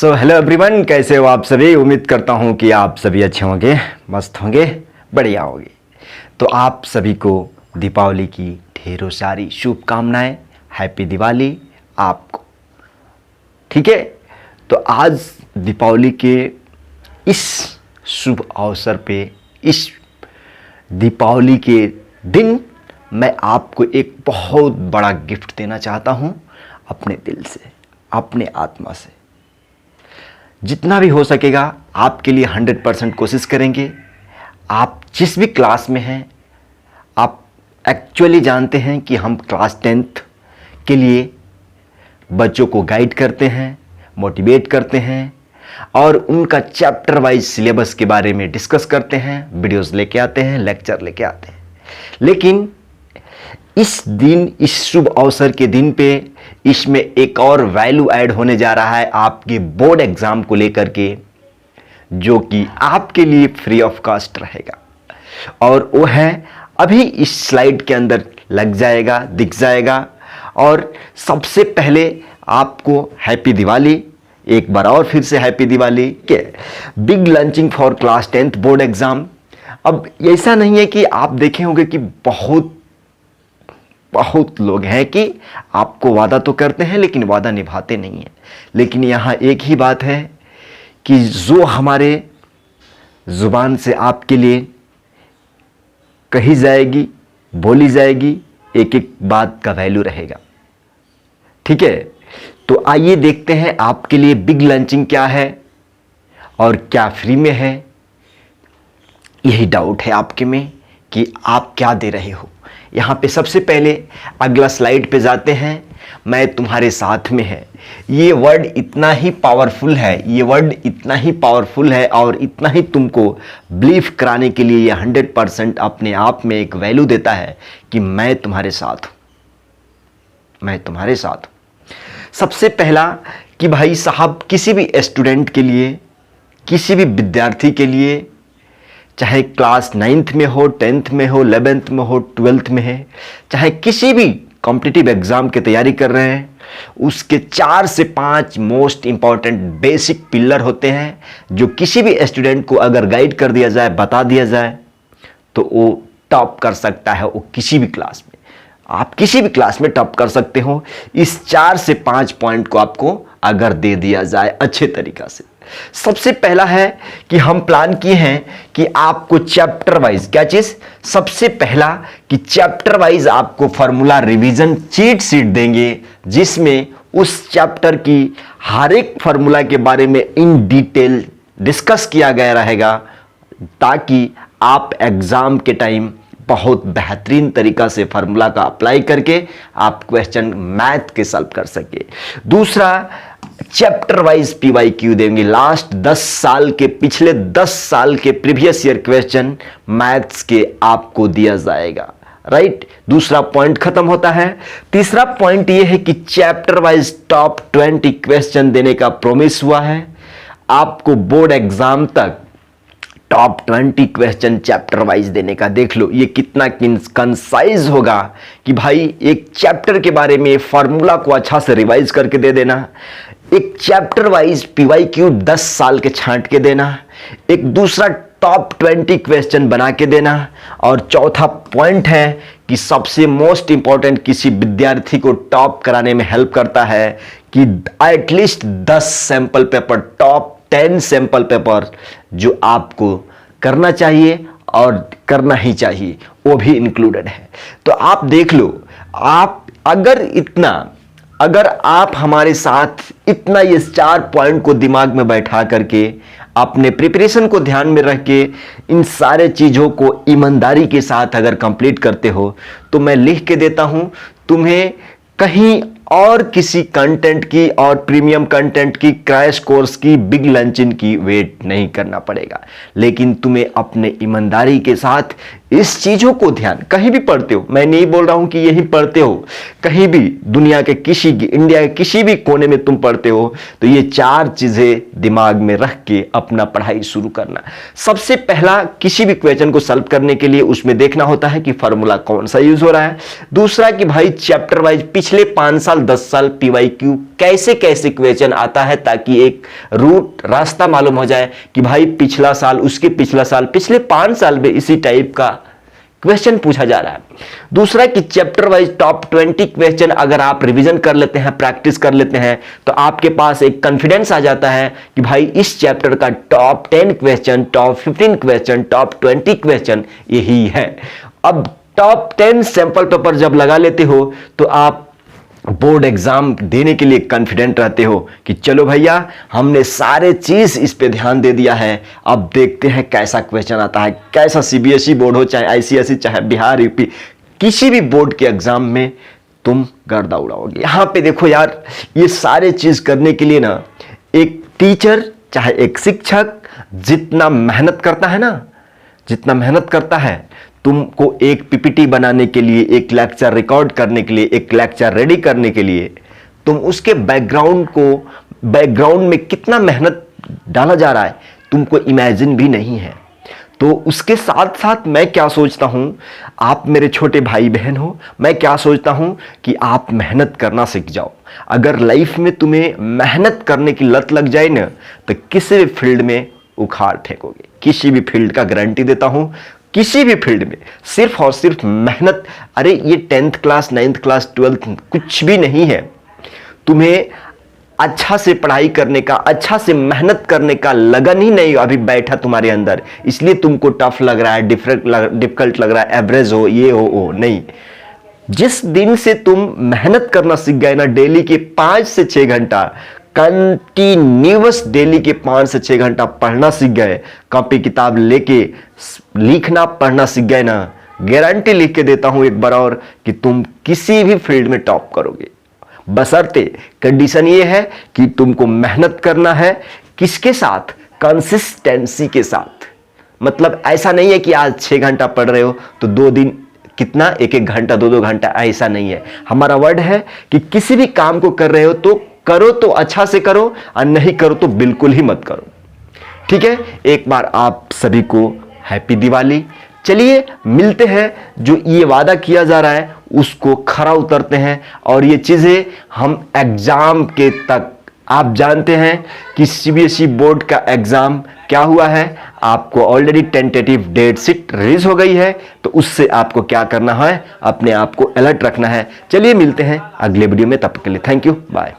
So hello everyone, कैसे हो आप सभी। उम्मीद करता हूँ कि आप सभी अच्छे होंगे, मस्त होंगे, बढ़िया होंगे। तो आप सभी को दीपावली की ढेरों सारी शुभकामनाएं। हैप्पी दिवाली आपको। ठीक है, तो आज दीपावली के इस शुभ अवसर पे, इस दीपावली के दिन मैं आपको एक बहुत बड़ा गिफ्ट देना चाहता हूँ, अपने दिल से, अपने आत्मा से। जितना भी हो सकेगा आपके लिए 100% कोशिश करेंगे। आप जिस भी क्लास में हैं, आप एक्चुअली जानते हैं कि हम क्लास 10th के लिए बच्चों को गाइड करते हैं, मोटिवेट करते हैं और उनका चैप्टर वाइज सिलेबस के बारे में डिस्कस करते हैं, वीडियोस लेके आते हैं, लेक्चर लेके आते हैं। लेकिन इस दिन, इस शुभ अवसर के दिन पे, इसमें एक और वैल्यू ऐड होने जा रहा है आपके बोर्ड एग्जाम को लेकर के, जो कि आपके लिए फ्री ऑफ कॉस्ट रहेगा। और वो है, अभी इस स्लाइड के अंदर लग जाएगा, दिख जाएगा। और सबसे पहले आपको हैप्पी दिवाली, एक बार और फिर से हैप्पी दिवाली के big launching for class 10th board exam. अब ऐसा नहीं है कि आप देखे होंगे कि बहुत लोग हैं कि आपको वादा तो करते हैं लेकिन वादा निभाते नहीं हैं। लेकिन यहाँ एक ही बात है कि जो हमारे जुबान से आपके लिए कही जाएगी, बोली जाएगी, एक एक बात का वैल्यू रहेगा। ठीक है, तो आइए देखते हैं आपके लिए बिग लॉन्चिंग क्या है और क्या फ्री में है। यही डाउट है आपके में कि आप क्या दे रहे हो। यहाँ पे सबसे पहले अगला स्लाइड पे जाते हैं, मैं तुम्हारे साथ में है। ये वर्ड इतना ही पावरफुल है, ये वर्ड इतना ही पावरफुल है और इतना ही तुमको बिलीव कराने के लिए ये 100% अपने आप में एक वैल्यू देता है कि मैं तुम्हारे साथ हूँ, मैं तुम्हारे साथ हूँ। सबसे पहला कि भाई साहब, किसी भी स्टूडेंट के लिए, किसी भी विद्यार्थी के लिए, चाहे क्लास 9th में हो, 10th में हो, 11th में हो, 12th में है, चाहे किसी भी कॉम्पिटिटिव एग्जाम की तैयारी कर रहे हैं, उसके 4 से 5 मोस्ट इंपॉर्टेंट बेसिक पिलर होते हैं, जो किसी भी स्टूडेंट को अगर गाइड कर दिया जाए, बता दिया जाए, तो वो टॉप कर सकता है। वो किसी भी क्लास में, आप किसी भी क्लास में टॉप कर सकते हो, इस 4 से 5 पॉइंट को आपको अगर दे दिया जाए अच्छे तरीका से। सबसे पहला है कि हम प्लान किए हैं कि आपको चैप्टर वाइज, क्या चीज, सबसे पहला कि चैप्टर वाइज आपको फॉर्मूला रिवीजन चीट शीट देंगे, जिसमें उस चैप्टर की हर एक फॉर्मूला के बारे में इन डिटेल डिस्कस किया गया रहेगा, ताकि आप एग्जाम के टाइम बहुत बेहतरीन तरीका से फार्मूला का अप्लाई करके आप क्वेश्चन मैथ के सॉल्व कर सके। दूसरा, चैप्टर वाइज पीवाईक्यू देंगे, लास्ट 10 साल के, पिछले 10 साल के प्रीवियस ईयर क्वेश्चन मैथ्स के आपको दिया जाएगा। राइट, दूसरा पॉइंट खत्म होता है। तीसरा पॉइंट यह है कि चैप्टर वाइज टॉप 20 क्वेश्चन देने का प्रॉमिस हुआ है आपको बोर्ड एग्जाम तक। टॉप 20 क्वेश्चन चैप्टर वाइज देने का, देख लो ये कितना कंसाइज होगा कि भाई एक चैप्टर के बारे में फॉर्मूला को अच्छा से रिवाइज करके दे देना, एक चैप्टर वाइज पीवाईक्यू 10 साल के छांट के देना, एक दूसरा टॉप 20 क्वेश्चन बना के देना, और चौथा पॉइंट है कि सबसे मोस्ट इंपॉर्टेंट, किसी विद्यार्थी को टॉप कराने में हेल्प करता है कि at least 10 sample paper, top 10 sample paper जो आपको करना चाहिए और करना ही चाहिए, वो भी इंक्लूडेड है। तो आप देख लो, आप अगर आप हमारे साथ इतना ये 4 पॉइंट को दिमाग में बैठा करके, अपने प्रिपरेशन को ध्यान में रख के, इन सारे चीजों को ईमानदारी के साथ अगर कंप्लीट करते हो, तो मैं लिख के देता हूं, तुम्हें कहीं और किसी कंटेंट की और प्रीमियम कंटेंट की, क्रैश कोर्स की, बिग लॉन्चिंग की वेट नहीं करना पड़ेगा। लेकिन तुम्हें अपने ईमानदारी के साथ इस चीजों को ध्यान, कहीं भी पढ़ते हो, मैं नहीं बोल रहा हूं कि यही पढ़ते हो, कहीं भी दुनिया के इंडिया के किसी भी कोने में तुम पढ़ते हो, तो ये 4 चीजें दिमाग में रख के अपना पढ़ाई शुरू करना। सबसे पहला, किसी भी क्वेश्चन को सॉल्व करने के लिए उसमें देखना होता है कि फॉर्मूला कौन सा यूज हो रहा है। दूसरा कि भाई चैप्टर वाइज पिछले 5 साल 10 साल PYQ कैसे कैसे क्वेश्चन आता है, ताकि एक रूट रास्ता मालूम हो जाए कि भाई पिछला साल, उसके पिछला साल, पिछले 5 साल में इसी टाइप का क्वेश्चन पूछा जा रहा है। दूसरा कि चैप्टर वाइज टॉप 20 क्वेश्चन अगर आप रिवीजन कर लेते हैं, प्रैक्टिस कर लेते हैं, तो आपके पास एक कॉन्फिडेंस आ जाता है कि भाई इस चैप्टर का top 10 question, top 15 question, top 20 question यही है। अब टॉप 10 सैंपल पेपर जब लगा लेते हो तो आप बोर्ड एग्जाम देने के लिए कॉन्फिडेंट रहते हो कि चलो भैया हमने सारे चीज इस पे ध्यान दे दिया है, अब देखते हैं कैसा क्वेश्चन आता है। कैसा CBSE बोर्ड हो, चाहे ICSE, चाहे बिहार, UP, किसी भी बोर्ड के एग्जाम में तुम गर्दा उड़ाओगे। यहां पे देखो यार, ये सारे चीज करने के लिए ना एक टीचर, चाहे एक शिक्षक जितना मेहनत करता है ना, जितना मेहनत करता है, तुमको एक PPT बनाने के लिए, एक लेक्चर रिकॉर्ड करने के लिए, एक लेक्चर रेडी करने के लिए, तुम उसके बैकग्राउंड में कितना मेहनत डाला जा रहा है तुमको इमेजिन भी नहीं है। तो उसके साथ साथ मैं क्या सोचता हूं, आप मेरे छोटे भाई बहन हो, मैं क्या सोचता हूं कि आप मेहनत करना सीख जाओ। अगर लाइफ में तुम्हें मेहनत करने की लत लग जाए ना, तो किसी भी फील्ड में उखाड़ फेंकोगे। किसी भी फील्ड का गारंटी देता हूं, किसी भी फील्ड में सिर्फ और सिर्फ मेहनत। अरे ये 10th class, 9th class, 12th कुछ भी नहीं है। तुम्हें अच्छा से पढ़ाई करने का, अच्छा से मेहनत करने का लगन ही नहीं अभी बैठा तुम्हारे अंदर, इसलिए तुमको टफ लग रहा है, डिफिकल्ट लग रहा है, एवरेज हो, ये हो नहीं। जिस दिन से तुम मेहनत करना सीख गए ना, डेली के 5 से 6 घंटा कंटिन्यूअस, डेली के 5 से 6 घंटा पढ़ना सीख गए, कॉपी किताब लेके लिखना पढ़ना सीख गए ना, गारंटी लिख के देता हूं एक बार और कि तुम किसी भी फील्ड में टॉप करोगे। बशर्ते कंडीशन ये है कि तुमको मेहनत करना है, किसके साथ? कंसिस्टेंसी के साथ। मतलब ऐसा नहीं है कि आज 6 घंटा पढ़ रहे हो तो 2 दिन कितना, 1-1 घंटा, 2-2 घंटा, ऐसा नहीं है। हमारा वर्ड है कि किसी भी काम को कर रहे हो तो करो तो अच्छा से करो, और नहीं करो तो बिल्कुल ही मत करो। ठीक है, एक बार आप सभी को हैप्पी दिवाली। चलिए मिलते हैं, जो ये वादा किया जा रहा है उसको खरा उतरते हैं, और ये चीजें हम एग्जाम के तक, आप जानते हैं कि CBSE बोर्ड का एग्जाम क्या हुआ है, आपको already tentative date sheet release हो गई है, तो उससे आपको क्या करना है, अपने आप को अलर्ट रखना है। चलिए मिलते हैं अगले वीडियो में, तब तक के लिए थैंक यू, बाय।